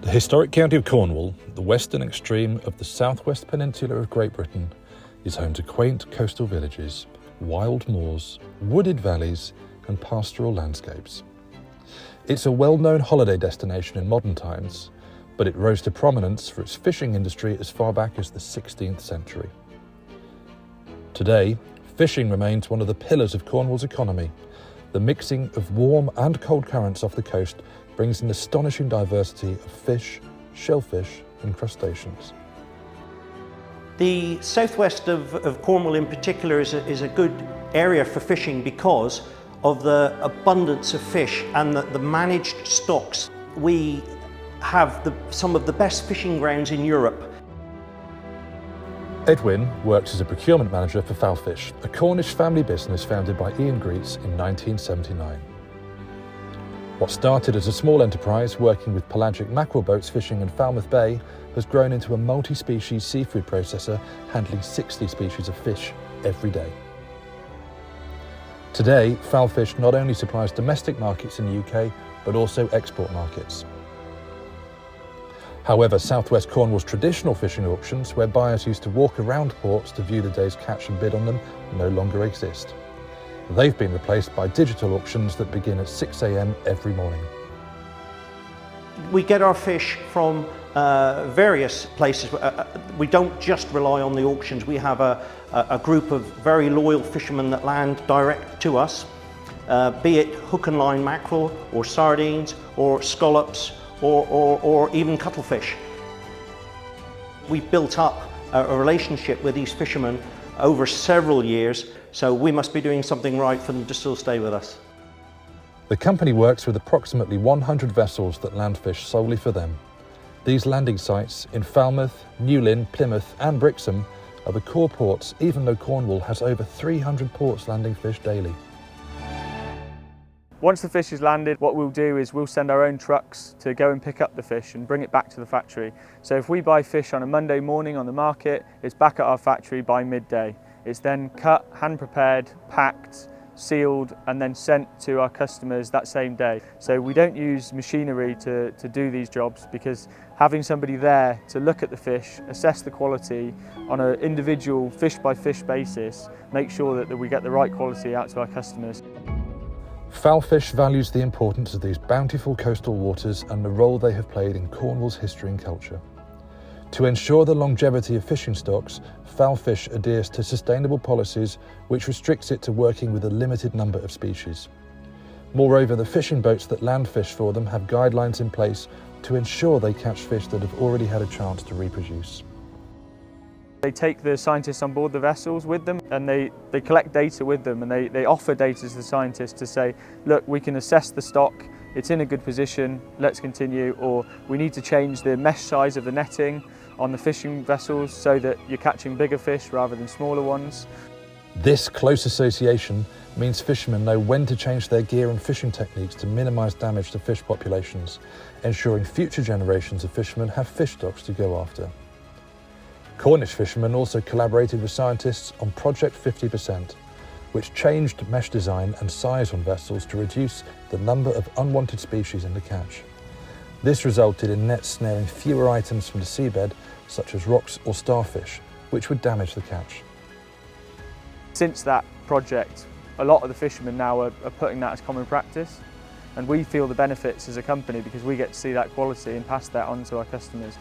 The historic county of Cornwall, the western extreme of the southwest peninsula of Great Britain, is home to quaint coastal villages, wild moors, wooded valleys and pastoral landscapes. It's a well-known holiday destination in modern times, but it rose to prominence for its fishing industry as far back as the 16th century. Today, fishing remains one of the pillars of Cornwall's economy. The mixing of warm and cold currents off the coast brings an astonishing diversity of fish, shellfish and crustaceans. The southwest of Cornwall in particular is a good area for fishing because of the abundance of fish and the managed stocks. We have some of the best fishing grounds in Europe. Edwin works as a procurement manager for Falfish, a Cornish family business founded by Ian Greets in 1979. What started as a small enterprise working with pelagic mackerel boats fishing in Falmouth Bay has grown into a multi-species seafood processor handling 60 species of fish every day. Today, Falfish not only supplies domestic markets in the UK, but also export markets. However, southwest Cornwall's traditional fishing auctions, where buyers used to walk around ports to view the day's catch and bid on them, no longer exist. They've been replaced by digital auctions that begin at 6 a.m. every morning. We get our fish from various places. We don't just rely on the auctions. We have a group of very loyal fishermen that land direct to us, be it hook and line mackerel or sardines or scallops or even cuttlefish. We've built up a relationship with these fishermen over several years, so we must be doing something right for them to still stay with us. The company works with approximately 100 vessels that land fish solely for them. These landing sites in Falmouth, Newlyn, Plymouth and Brixham are the core ports, even though Cornwall has over 300 ports landing fish daily. Once the fish is landed, what we'll do is we'll send our own trucks to go and pick up the fish and bring it back to the factory. So if we buy fish on a Monday morning on the market, it's back at our factory by midday. It's then cut, hand prepared, packed, sealed and then sent to our customers that same day. So we don't use machinery to do these jobs, because having somebody there to look at the fish, assess the quality on an individual fish by fish basis, make sure that we get the right quality out to our customers. Falfish values the importance of these bountiful coastal waters and the role they have played in Cornwall's history and culture. To ensure the longevity of fishing stocks, Falfish adheres to sustainable policies which restricts it to working with a limited number of species. Moreover, the fishing boats that land fish for them have guidelines in place to ensure they catch fish that have already had a chance to reproduce. They take the scientists on board the vessels with them and they collect data with them, and they offer data to the scientists to say, look, we can assess the stock, it's in a good position, let's continue, or we need to change the mesh size of the netting on the fishing vessels so that you're catching bigger fish rather than smaller ones. This close association means fishermen know when to change their gear and fishing techniques to minimise damage to fish populations, ensuring future generations of fishermen have fish stocks to go after. Cornish fishermen also collaborated with scientists on Project 50%, which changed mesh design and size on vessels to reduce the number of unwanted species in the catch. This resulted in nets snaring fewer items from the seabed, such as rocks or starfish, which would damage the catch. Since that project, a lot of the fishermen now are putting that as common practice, and we feel the benefits as a company because we get to see that quality and pass that on to our customers.